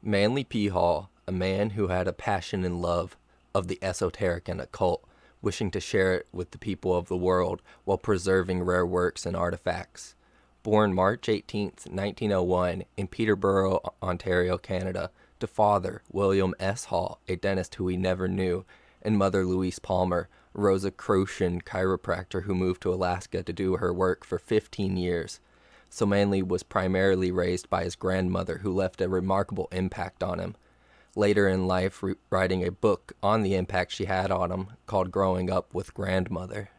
Manly.p.Hall, a man who had a passion and love of the esoteric and occult, wishing to share it with the people of the world while preserving rare works and artifacts. Born March 18, 1901, in Peterborough, Ontario, Canada, to father William S. Hall, a dentist who he never knew, and mother Louise Palmer, a Rosicrucian chiropractor who moved to Alaska to do her work for 15 years. So Manly was primarily raised by his grandmother, who left a remarkable impact on him. Later in life, writing a book on the impact she had on him called Growing Up with Grandmother.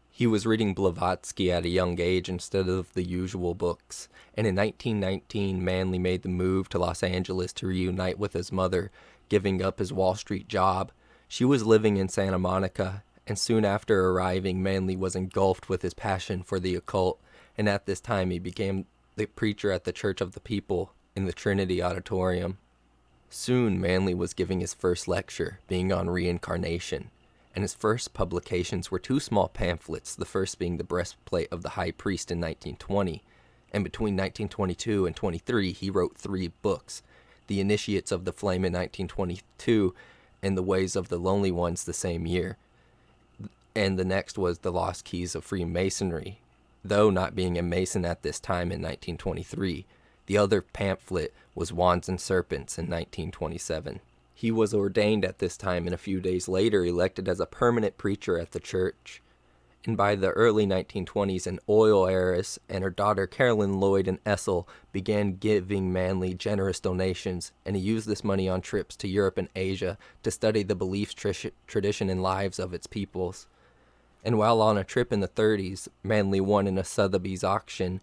He was reading Blavatsky at a young age instead of the usual books, and in 1919 Manly made the move to Los Angeles to reunite with his mother, giving up his Wall Street job. She was living in Santa Monica, and soon after arriving, Manly was engulfed with his passion for the occult, and at this time he became the preacher at the Church of the People in the Trinity Auditorium. Soon Manly was giving his first lecture, being on reincarnation, and his first publications were two small pamphlets, the first being The Breastplate of the High Priest in 1920, and between 1922 and 23 he wrote 3 books, The Initiates of the Flame in 1922, and The Ways of the Lonely Ones the same year, and the next was The Lost Keys of Freemasonry. Though not being a Mason at this time in 1923, the other pamphlet was Wands and Serpents in 1927. He was ordained at this time and a few days later elected as a permanent preacher at the church. And by the early 1920s, an oil heiress and her daughter Carolyn Lloyd and Essel began giving Manly generous donations, and he used this money on trips to Europe and Asia to study the beliefs, tradition, and lives of its peoples. And while on a trip in the 30s, Manly won in a Sotheby's auction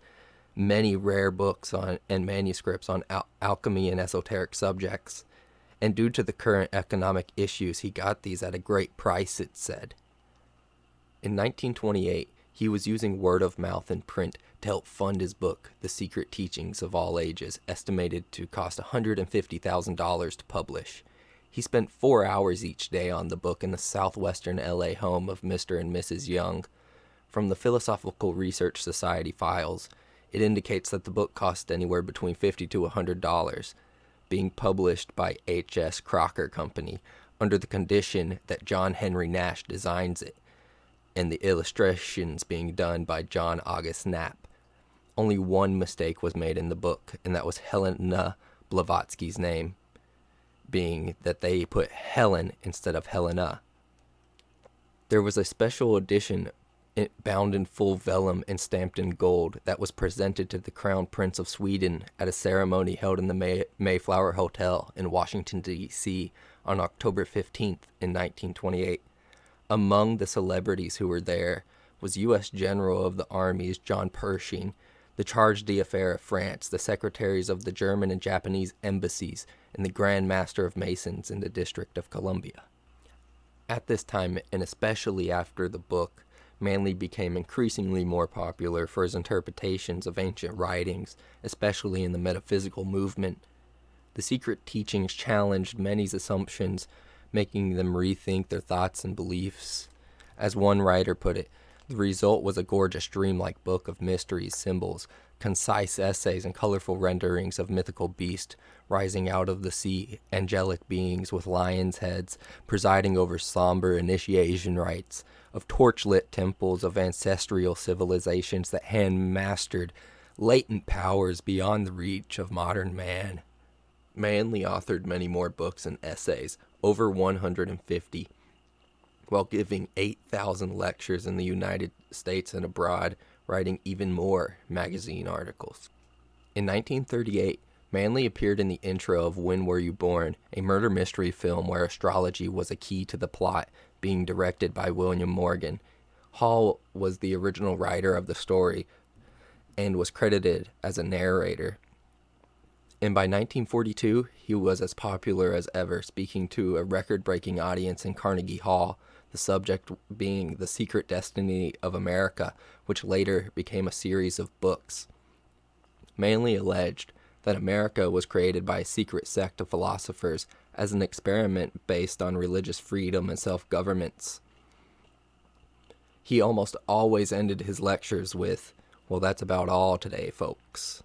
many rare books and manuscripts on alchemy and esoteric subjects. And due to the current economic issues, he got these at a great price, it said. In 1928, he was using word of mouth and print to help fund his book, The Secret Teachings of All Ages, estimated to cost $150,000 to publish. He spent 4 hours each day on the book in the southwestern LA home of Mr. and Mrs. Young. From the Philosophical Research Society files, it indicates that the book cost anywhere between $50 to $100, being published by H.S. Crocker Company, under the condition that John Henry Nash designs it, and the illustrations being done by John August Knapp. Only one mistake was made in the book, and that was Helena Blavatsky's name, being that they put Helen instead of Helena. There was a special edition bound in full vellum and stamped in gold that was presented to the Crown Prince of Sweden at a ceremony held in the Mayflower Hotel in Washington, D.C. on October 15th in 1928. Among the celebrities who were there was U.S. General of the Armies John Pershing, the Charge d'Affaires of France, the secretaries of the German and Japanese embassies, and the Grand Master of Masons in the District of Columbia. At this time, and especially after the book, Manly became increasingly more popular for his interpretations of ancient writings, especially in the metaphysical movement. The secret teachings challenged many's assumptions, making them rethink their thoughts and beliefs. As one writer put it, the result was a gorgeous dreamlike book of mysteries, symbols, concise essays, and colorful renderings of mythical beasts rising out of the sea, angelic beings with lions' heads presiding over somber initiation rites, of torch-lit temples of ancestral civilizations that hand-mastered latent powers beyond the reach of modern man. Manly authored many more books and essays, over 150, while giving 8,000 lectures in the United States and abroad, writing even more magazine articles. In 1938, Manly appeared in the intro of When Were You Born, a murder mystery film where astrology was a key to the plot, being directed by William Morgan. Hall was the original writer of the story and was credited as a narrator. And by 1942, he was as popular as ever, speaking to a record-breaking audience in Carnegie Hall, the subject being The Secret Destiny of America, which later became a series of books. Manly alleged that America was created by a secret sect of philosophers as an experiment based on religious freedom and self-governance. He almost always ended his lectures with, "Well, that's about all today, folks."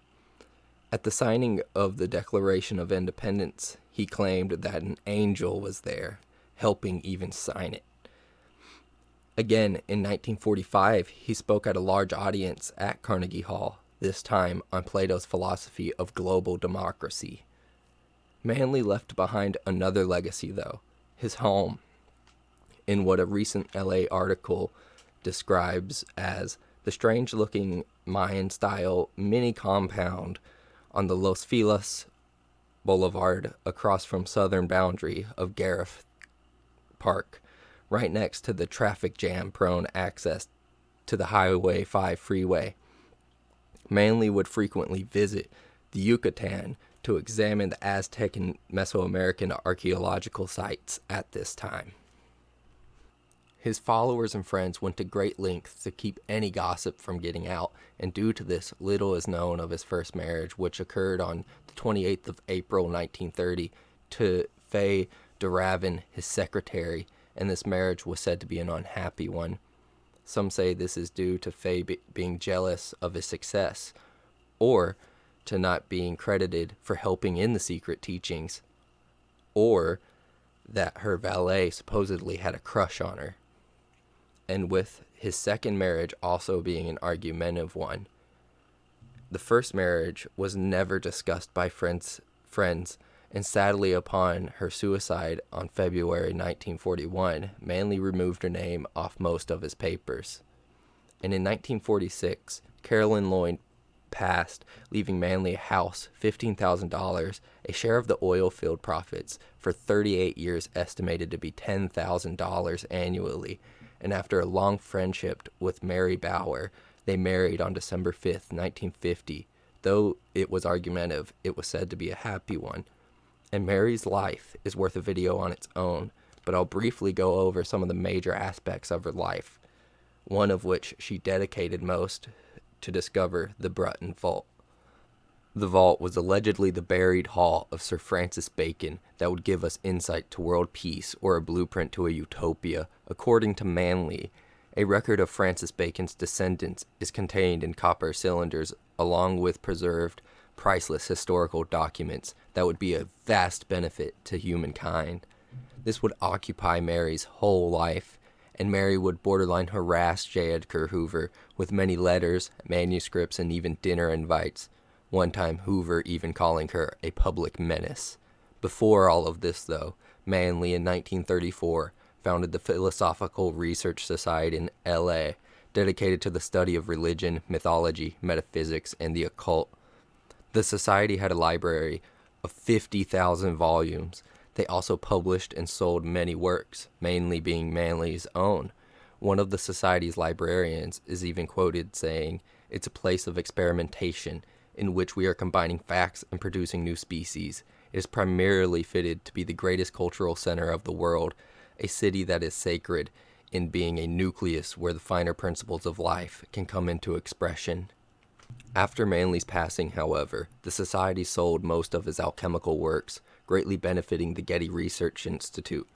At the signing of the Declaration of Independence, he claimed that an angel was there, helping even sign it. Again, in 1945, he spoke at a large audience at Carnegie Hall, this time on Plato's philosophy of global democracy. Manly left behind another legacy, though, his home, in what a recent LA article describes as the strange-looking Mayan-style mini compound on the Los Feliz Boulevard across from southern boundary of Gareth Park, right next to the traffic jam-prone access to the Highway 5 freeway. Manly would frequently visit the Yucatan to examine the Aztec and Mesoamerican archaeological sites at this time. His followers and friends went to great lengths to keep any gossip from getting out, and due to this, little is known of his first marriage, which occurred on the 28th of April 1930 to Faye DeRavin, his secretary, and this marriage was said to be an unhappy one. Some say this is due to Faye being jealous of his success, or to not being credited for helping in the secret teachings, or that her valet supposedly had a crush on her. And with his second marriage also being an argumentative one. The first marriage was never discussed by friends, and sadly upon her suicide on February 1941, Manly removed her name off most of his papers. And in 1946, Carolyn Lloyd passed, leaving Manly a house, $15,000, a share of the oil field profits for 38 years estimated to be $10,000 annually, and after a long friendship with Marie Bauer, they married on December 5th, 1950. Though it was argumentative, it was said to be a happy one. And Marie's life is worth a video on its own, but I'll briefly go over some of the major aspects of her life, one of which she dedicated most to discover the Button Vault. The vault was allegedly the buried hall of Sir Francis Bacon that would give us insight to world peace or a blueprint to a utopia. According to Manly, a record of Francis Bacon's descendants is contained in copper cylinders along with preserved, priceless historical documents that would be a vast benefit to humankind. This would occupy Mary's whole life, and Mary would borderline harass J. Edgar Hoover with many letters, manuscripts, and even dinner invites. One time Hoover even calling her a public menace. Before all of this, though, Manly in 1934 founded the Philosophical Research Society in L.A., dedicated to the study of religion, mythology, metaphysics, and the occult. The society had a library of 50,000 volumes. They also published and sold many works, mainly being Manly's own. One of the society's librarians is even quoted saying, "It's a place of experimentation, in which we are combining facts and producing new species. It is primarily fitted to be the greatest cultural center of the world, a city that is sacred in being a nucleus where the finer principles of life can come into expression." After Manly's passing, however, the society sold most of his alchemical works, greatly benefiting the Getty Research Institute.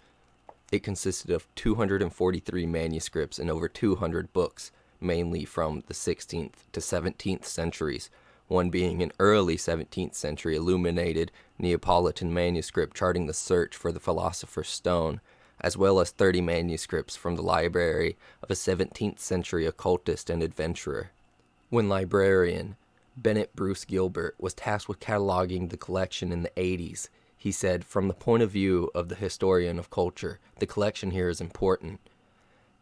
It consisted of 243 manuscripts and over 200 books, mainly from the 16th to 17th centuries, one being an early 17th century illuminated Neapolitan manuscript charting the search for the philosopher's stone, as well as 30 manuscripts from the library of a 17th century occultist and adventurer. When librarian Bennett Bruce Gilbert was tasked with cataloging the collection in the 80s, he said, "From the point of view of the historian of culture, the collection here is important.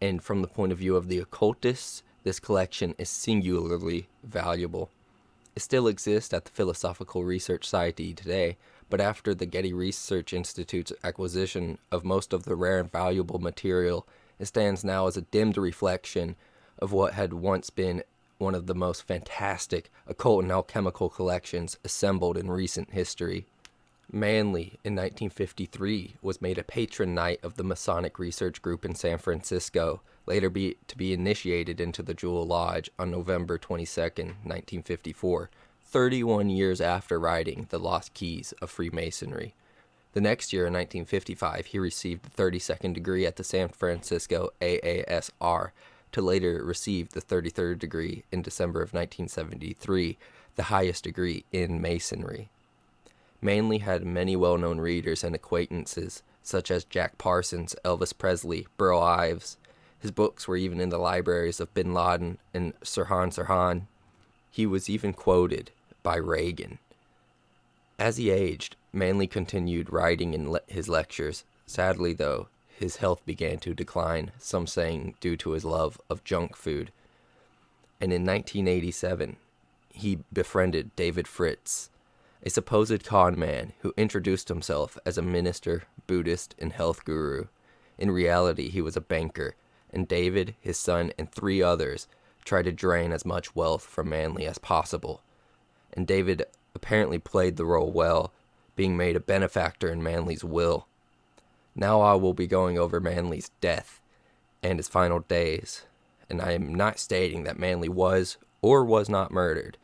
And from the point of view of the occultists, this collection is singularly valuable." It still exists at the Philosophical Research Society today, but after the Getty Research Institute's acquisition of most of the rare and valuable material, it stands now as a dimmed reflection of what had once been one of the most fantastic occult and alchemical collections assembled in recent history. Manly, in 1953, was made a patron knight of the Masonic Research Group in San Francisco, later to be initiated into the Jewel Lodge on November 22, 1954, 31 years after writing The Lost Keys of Freemasonry. The next year, in 1955, he received the 32nd degree at the San Francisco AASR, to later receive the 33rd degree in December of 1973, the highest degree in Masonry. Manly had many well-known readers and acquaintances, such as Jack Parsons, Elvis Presley, Burl Ives. His books were even in the libraries of Bin Laden and Sirhan Sirhan. He was even quoted by Reagan. As he aged, Manly continued writing in his lectures. Sadly, though, his health began to decline, some saying due to his love of junk food. And in 1987, he befriended David Fritz, a supposed con man who introduced himself as a minister, Buddhist, and health guru. In reality, he was a banker, and David, his son, and 3 others tried to drain as much wealth from Manly as possible. And David apparently played the role well, being made a benefactor in Manly's will. Now I will be going over Manly's death and his final days, and I am not stating that Manly was or was not murdered,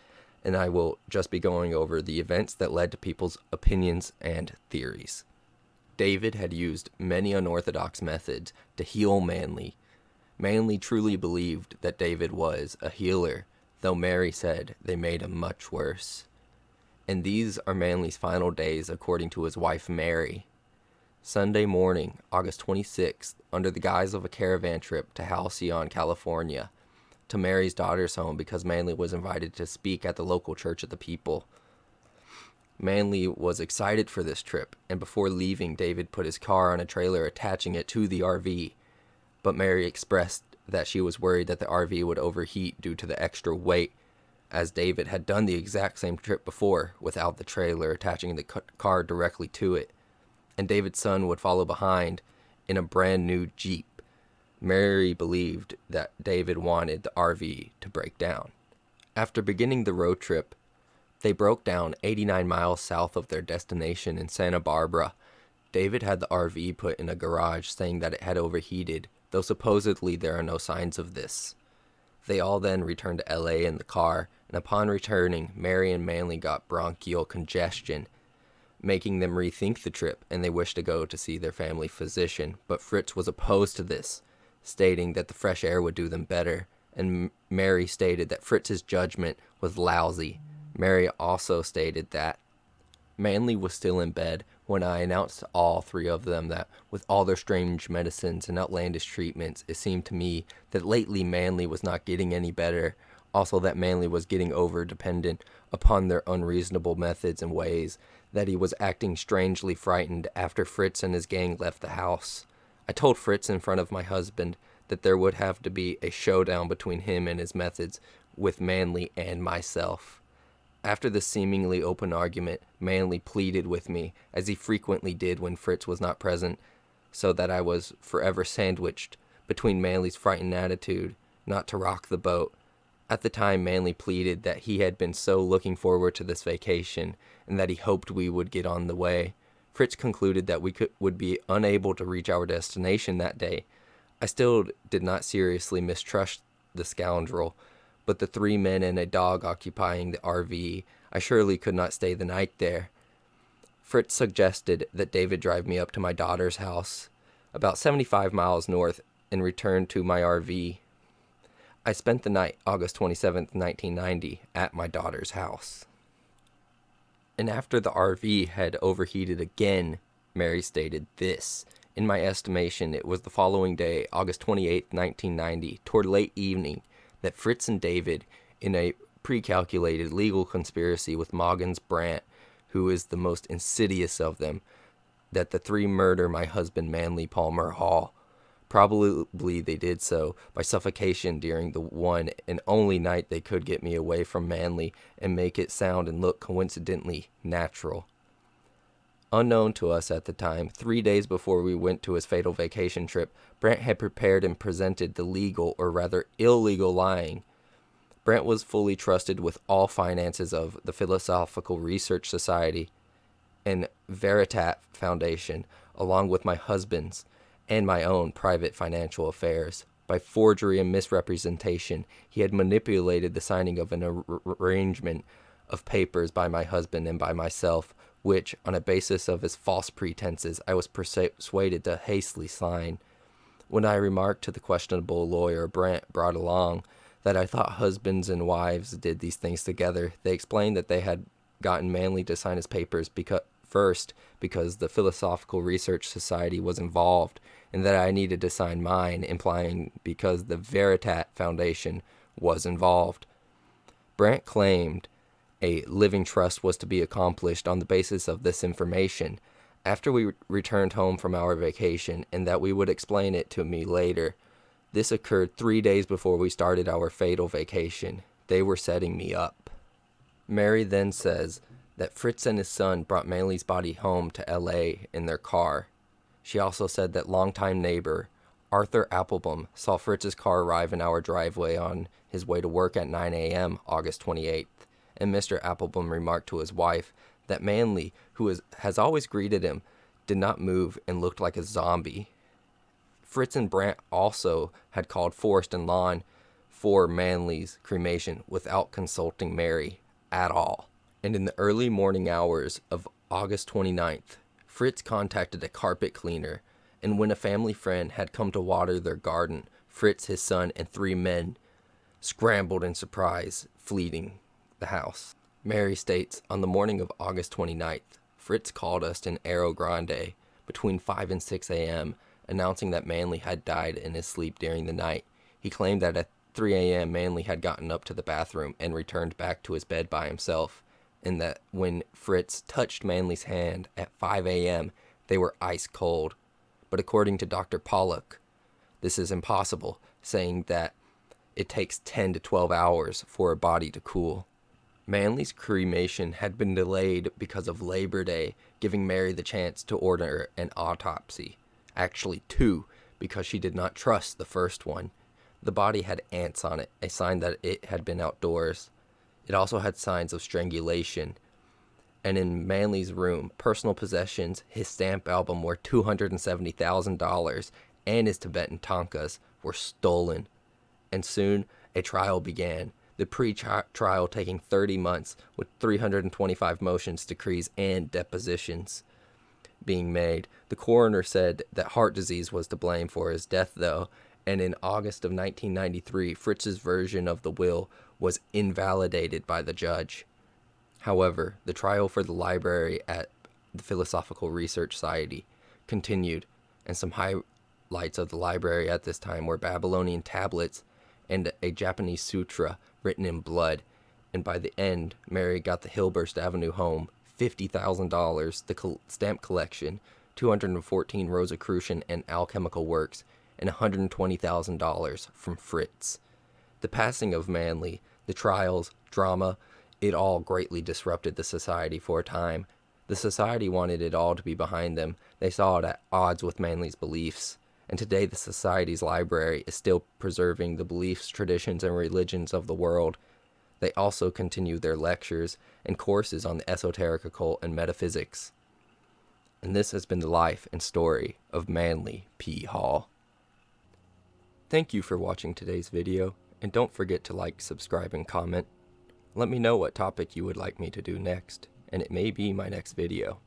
and I will just be going over the events that led to people's opinions and theories. David had used many unorthodox methods to heal Manly. Manly truly believed that David was a healer, though Mary said they made him much worse. And these are Manly's final days according to his wife Mary. Sunday morning, August 26th, under the guise of a caravan trip to Halcyon, California, to Mary's daughter's home because Manly was invited to speak at the local Church of the People. Manly was excited for this trip, and before leaving, David put his car on a trailer attaching it to the RV. But Mary expressed that she was worried that the RV would overheat due to the extra weight, as David had done the exact same trip before without the trailer attaching the car directly to it, and David's son would follow behind in a brand new Jeep. Mary believed that David wanted the RV to break down. After beginning the road trip, they broke down 89 miles south of their destination in Santa Barbara. David had the RV put in a garage, saying that it had overheated, though supposedly there are no signs of this. They all then returned to LA in the car, and upon returning, Mary and Manly got bronchial congestion, making them rethink the trip, and they wished to go to see their family physician, but Fritz was opposed to this, stating that the fresh air would do them better, and Mary stated that Fritz's judgment was lousy. Mary also stated that Manly was still in bed when I announced to all 3 of them that with all their strange medicines and outlandish treatments, it seemed to me that lately Manly was not getting any better. Also that Manly was getting over-dependent upon their unreasonable methods and ways, that he was acting strangely frightened after Fritz and his gang left the house. I told Fritz in front of my husband that there would have to be a showdown between him and his methods with Manly and myself. After this seemingly open argument, Manly pleaded with me, as he frequently did when Fritz was not present, so that I was forever sandwiched between Manly's frightened attitude not to rock the boat. At the time, Manly pleaded that he had been so looking forward to this vacation, and that he hoped we would get on the way. Fritz concluded that we would be unable to reach our destination that day. I still did not seriously mistrust the scoundrel, but the 3 men and a dog occupying the RV, I surely could not stay the night there. Fritz suggested that David drive me up to my daughter's house, about 75 miles north, and return to my RV. I spent the night, August 27th, 1990, at my daughter's house. And after the RV had overheated again, Mary stated this. In my estimation, it was the following day, August 28th, 1990, toward late evening, that Fritz and David, in a pre-calculated legal conspiracy with Moggins Brandt, who is the most insidious of them, that the 3 murder my husband Manly.Hall. Probably they did so by suffocation during the one and only night they could get me away from Manly and make it sound and look coincidentally natural. Unknown to us at the time, 3 days before we went to his fatal vacation trip, Brandt had prepared and presented the legal, or rather illegal, lying. Brandt was fully trusted with all finances of the Philosophical Research Society and Veritat Foundation, along with my husband's and my own private financial affairs. By forgery and misrepresentation, he had manipulated the signing of an arrangement of papers by my husband and by myself, which, on a basis of his false pretenses, I was persuaded to hastily sign. When I remarked to the questionable lawyer Brandt brought along that I thought husbands and wives did these things together. They explained that they had gotten Manly to sign his papers because the Philosophical Research Society was involved, and that I needed to sign mine, implying because the Veritat Foundation was involved. Brandt claimed a living trust was to be accomplished on the basis of this information after we returned home from our vacation, and that we would explain it to me later. This occurred 3 days before we started our fatal vacation. They were setting me up. Mary then says that Fritz and his son brought Manly's body home to L.A. in their car. She also said that longtime neighbor Arthur Applebaum saw Fritz's car arrive in our driveway on his way to work at 9 a.m. August 28th, and Mr. Applebaum remarked to his wife that Manly, who has always greeted him, did not move and looked like a zombie. Fritz and Brandt also had called Forrest and Lon for Manly's cremation without consulting Mary at all. And in the early morning hours of August 29th, Fritz contacted a carpet cleaner, and when a family friend had come to water their garden, Fritz, his son, and 3 men scrambled in surprise, fleeing the house. Mary states, on the morning of August 29th, Fritz called us in Arrow Grande between 5 and 6 a.m., announcing that Manly had died in his sleep during the night. He claimed that at 3 a.m. Manly had gotten up to the bathroom and returned back to his bed by himself, and that when Fritz touched Manly's hand at 5 a.m., they were ice cold. But according to Dr. Pollock, this is impossible, saying that it takes 10 to 12 hours for a body to cool. Manly's cremation had been delayed because of Labor Day, giving Mary the chance to order an autopsy. Actually 2, because she did not trust the first one. The body had ants on it, a sign that it had been outdoors. It also had signs of strangulation. And in Manly's room, personal possessions, his stamp album worth $270,000, and his Tibetan tankas were stolen. And soon, a trial began, the pre-trial taking 30 months, with 325 motions, decrees, and depositions being made. The coroner said that heart disease was to blame for his death, though, and in August of 1993, Fritz's version of the will was invalidated by the judge. However, the trial for the library at the Philosophical Research Society continued, and some highlights of the library at this time were Babylonian tablets and a Japanese sutra written in blood. And by the end, Mary got the Hillhurst Avenue home, $50,000, the stamp collection, 214 Rosicrucian and alchemical works, and $120,000 from Fritz. The passing of Manly, the trials, drama, it all greatly disrupted the society for a time. The society wanted it all to be behind them. They saw it at odds with Manly's beliefs. And today the society's library is still preserving the beliefs, traditions, and religions of the world. They also continue their lectures and courses on the esoteric, occult, and metaphysics. And this has been the life and story of Manly.p.Hall. Thank you for watching today's video, and don't forget to like, subscribe, and comment. Let me know what topic you would like me to do next, and it may be my next video.